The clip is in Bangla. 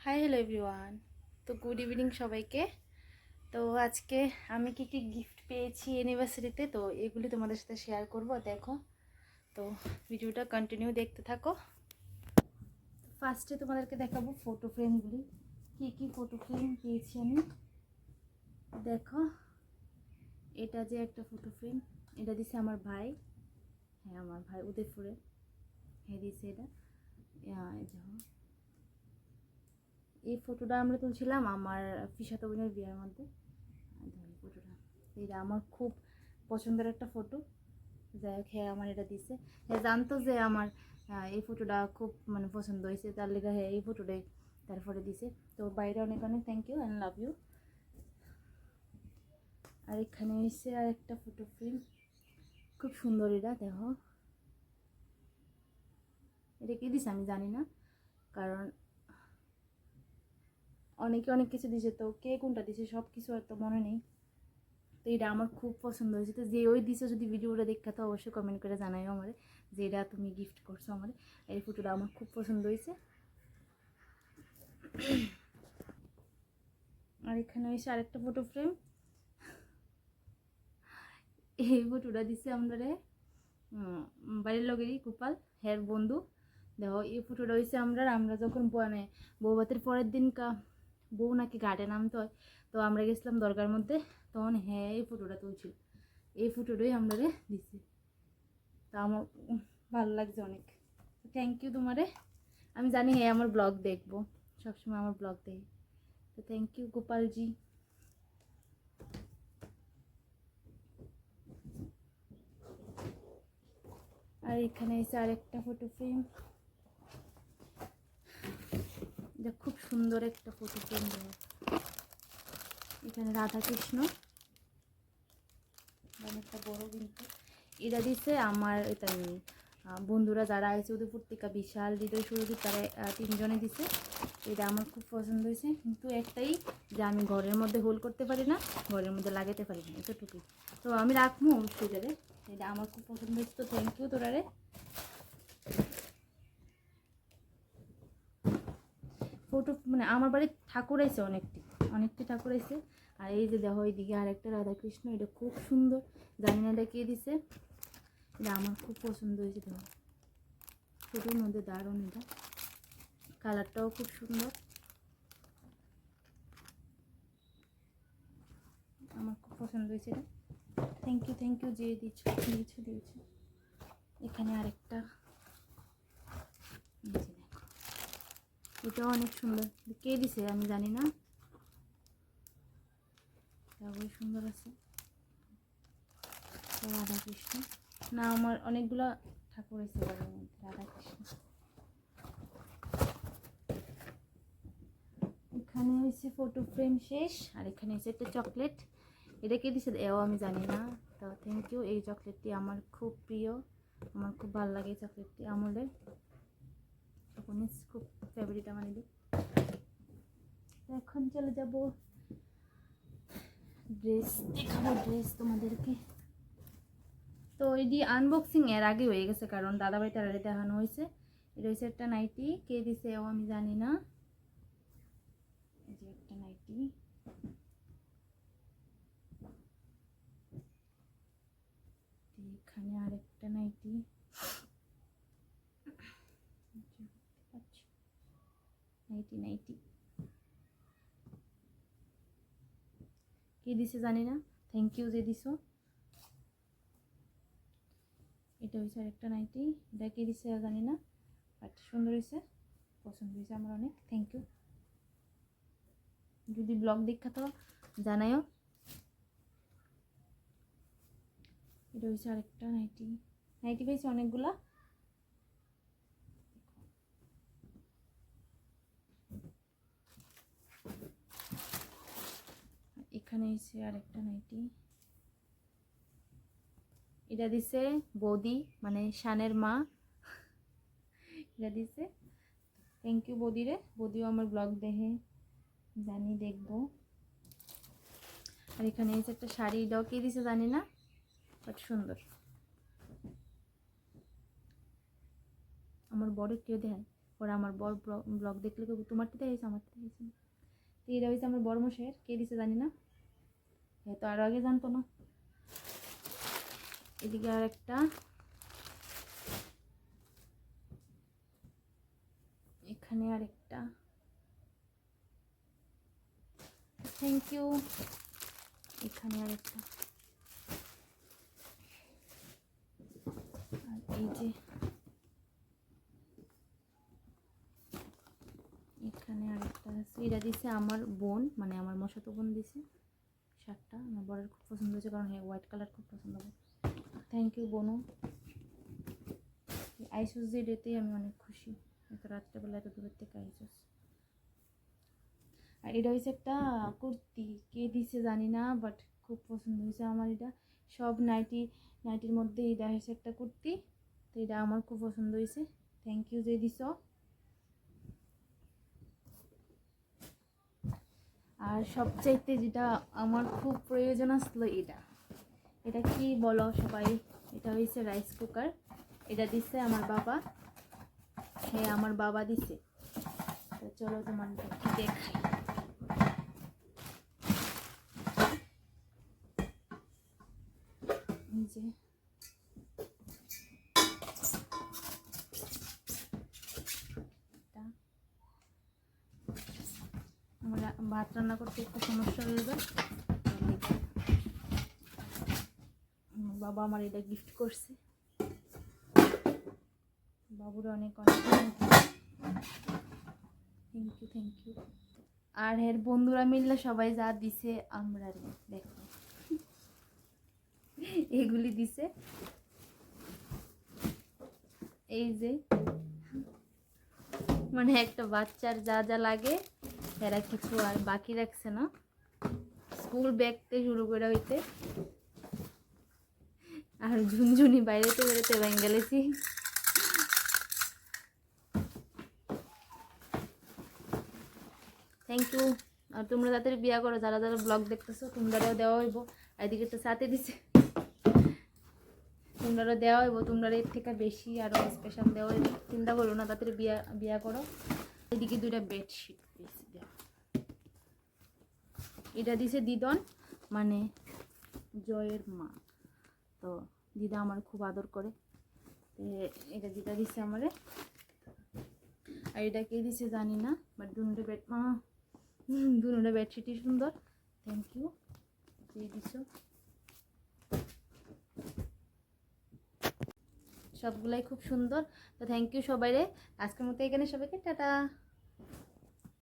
Hi hello everyone. তো গুড ইভিনিং সবাইকে। তো আজকে আমি কি কি গিফট পেয়েছি অ্যানিভার্সারিতে, তো এগুলি তোমাদের সাথে শেয়ার করব। দেখো, তো ভিডিওটা কন্টিনিউ দেখতে থাকো। ফার্স্টে তোমাদেরকে দেখাবো ফটো ফ্রেমগুলি, কি কি ফটো ফ্রেম পেয়েছি আমি। দেখো, এটা যে একটা ফটো ফ্রেম, এটা দিছে আমার ভাই। হ্যাঁ, আমার ভাই উদয়পুরে, হ্যাঁ দিছে এটা। দেখো, এই ফটোটা আমরা তুলছিলাম আমার পিসাতো বোনের বিয়ের মধ্যে। ফটোটা এটা আমার খুব পছন্দের একটা ফটো। যাই হোক, হ্যাঁ আমার এটা দিছে। হ্যাঁ জানতো যে আমার এই ফটোটা খুব মানে পছন্দ হয়েছে, তার লেগে হ্যাঁ এই ফটোটাই তারপরে দিছে। তো বাইরে অনেক অনেক thank you and love you. আর এখানে এসে আর একটা ফটো ফ্রেম, খুব সুন্দর। এটা দেখো, এটা কে দিছে আমি জানি না, কারণ অনেকে অনেক কিছু দিছে, তো কে কোনটা দিছে সব কিছু হয়তো মনে নেই। তো এটা আমার খুব পছন্দ হয়েছে। তো যে ওই দিছে যদি ভিডিওটা দেখা, তো অবশ্যই কমেন্ট করে জানাইও আমার যে এটা তুমি গিফট করছো আমার। এই ফটোটা আমার খুব পছন্দ হয়েছে। আর এখানে এসে আরেকটা ফটো ফ্রেম, এই ফটোটা দিছে আমরা বাড়ির লগেরই গোপাল হের বন্ধু। দেখো, এই ফটোটা হয়েছে আমরা যখন মানে বৌভাতের পরের দিন বউ নাকি ঘাটে নামতে হয়, তো আমরা গেছিলাম দরগার মধ্যে, তখন হ্যাঁ এই ফটোটা তুলছিল। এই ফটোটাই আমরা দিছি। তা আমার ভালো লাগছে অনেক। থ্যাংক ইউ তোমারে। আমি জানি হ্যাঁ আমার ব্লগ দেখবো, সবসময় আমার ব্লগ দেখে। তো থ্যাংক ইউ গোপালজি। আর এখানে এসে আরেকটা ফটো ফ্রেম, এটা খুব সুন্দর একটা ফটো ফ্রেম। এখানে রাধা কৃষ্ণ, অনেকটা বড় কিন্তু। এটা দিচ্ছে আমার এটা বন্ধুরা যারা আছে উদয়পুর থেকে, বিশাল হৃদয় সুরজিৎ, তারা তিনজনে দিছে। এটা আমার খুব পছন্দ হয়েছে, কিন্তু একটাই যে আমি ঘরের মধ্যে হোল করতে পারি না, ঘরের মধ্যে লাগাতে পারি না, এতটুকুই। তো আমি রাখবো ফ্রিজারে। এটা আমার খুব পছন্দ হয়েছে, তো থ্যাংক ইউ তোরারে। ফটো মানে আমার বাড়ির ঠাকুর আছে অনেকটি ঠাকুর আছে। আর এই যে দেখো এইদিকে আরেকটা রাধাকৃষ্ণ, এটা খুব সুন্দর। জানি না এটা কে দিছে, এটা আমার খুব পছন্দ হয়েছে। দেখো ফটোর মধ্যে দারুণ, এটা কালারটাও খুব সুন্দর, আমার খুব পছন্দ হয়েছে এটা। থ্যাংক ইউ যে দিয়েছো। এখানে আরেকটা, এটাও অনেক সুন্দর। কে দিছে আমি জানি না, খুবই সুন্দর আছে। রাধাকৃষ্ণ না, আমার অনেকগুলো ঠাকুর আছে বাড়ির মধ্যে রাধাকৃষ্ণ। এখানে হয়েছে ফটো ফ্রেম শেষ। আর এখানে হচ্ছে একটা চকলেট, এটা কে দিছে এও আমি জানি না। তো থ্যাংক ইউ। এই চকলেটটি আমার খুব প্রিয়, আমার খুব ভালো লাগে এই চকলেটটি। আমলের খুব ফেভারিট আমার এটি। এখন চলে যাব ড্রেস দেখাবো, ড্রেস তোমাদেরকে। তো এটি আনবক্সিং এর আগে হয়ে গেছে, কারণ দাদাভাই তারারে দেখানো হয়েছে। এটা হচ্ছে একটা নাইটি, কে দিছে এও আমি জানি না। এই যে একটা নাইটি, এখানে আরেকটা নাইটি, নাইটি কে দিছে জানি না, থ্যাংক ইউ যে দিছো। এটা হচ্ছে আরেকটা নাইটি, এটা কে দিছে জানি না, বাট সুন্দর হয়েছে, পছন্দ হয়েছে আমার অনেক। Thank you. যদি ব্লগ দেখা তো জানাইও। এটা হচ্ছে আরেকটা নাইটি পেয়েছি অনেকগুলা। এখানে হচ্ছে আরেকটা নাইটি, এটা দিছে বৌদি মানে শানের মা, এটা দিছে। থ্যাংক ইউ বৌদিরে, বৌদিও আমার ব্লগ দেখে, জানি দেখবো। আর এখানে হচ্ছে একটা শাড়ি, এটাও কে দিছে জানি না, বাট সুন্দর। আমার বড় কেউ দেয় ওরা আমার বড় ব্লগ দেখলে কেউ তোমারটা দেখেছে আমারটা দেখেছে। তো এটা হয়েছে আমার বড় মশাইয়ের, কে দিছে জানি না, হ্যাঁ তো আরও আগে জানতো না। এদিকে আর একটা, এখানে আর একটা, থ্যাংক ইউ। এখানে আর একটা, আর এই যে এখানে আর একটা আছে, এটা দিছে আমার বোন, মানে আমার মশাতো বোন দিছে শার্টটা। আমার বরের খুব পছন্দ হয়েছে, কারণ হ্যাঁ হোয়াইট কালার খুব পছন্দ করে। Thank you বোনু। আইসুস যে ডেতেই আমি অনেক খুশি, এত রাত্রেবেলা এত দূরের থেকে আইসুস। আর এটা হচ্ছে একটা কুর্তি, কে দিছে জানি না, বাট খুব পছন্দ হয়েছে আমার এটা। সব নাইটির মধ্যে এটা হচ্ছে একটা কুর্তি, তো এটা আমার খুব পছন্দ হয়েছে। থ্যাংক ইউ যে দিছ। আর সবচাইতে যেটা আমার খুব প্রয়োজন আসলো, এটা কি বলো সবাই, এটা হয়েছে রাইস কুকার। এটা দিছে আমার বাবা, হ্যাঁ আমার বাবা দিছে। তো চলো তোমার দেখাই। এই যে আমরা ভাত রান্না করতে একটু সমস্যা হয়ে যায়, বাবা আমার এটা গিফট করছে। বাবুরা অনেক অনেক থ্যাংক ইউ। আর এর বন্ধুরা মিললে সবাই যা দিছে আমরা দেখো এগুলি দিছে, এই যে মানে একটা বাচ্চার যা যা লাগে এরা কিছু আর বাকি রাখছে না, স্কুল ব্যাগ থেকে শুরু করে হইতে। আর ঝুনঝুনি বাইরেতে বেরোতে গেলেছি। Thank you. আর তোমরা তাদের বিয়া করো, যারা যারা ব্লগ দেখতেছো তোমরাও দেওয়া হইব। এদিকে তো সাথে দিছে, তোমরাও দেওয়া হইব, তোমরা এর থেকে বেশি আরও স্পেশাল দেওয়া হইব। চিন্তা করো না, তাদের বিয়া করো। এদিকে দুইটা বেডশিট দিয়েছি, এটা দিছে দিদন, মানে জয়ের মা। তো দিদা আমার খুব আদর করে, এটা দিদা দিছে আমারে। আর এটা কে দিছে জানি না, বাট দুটো বেডশিটই সুন্দর। থ্যাংক ইউ দিয়ে দিছো, সবগুলাই খুব সুন্দর। তো থ্যাংক ইউ সবাই রে, আজকের মতো এখানে সবাইকে টাটা।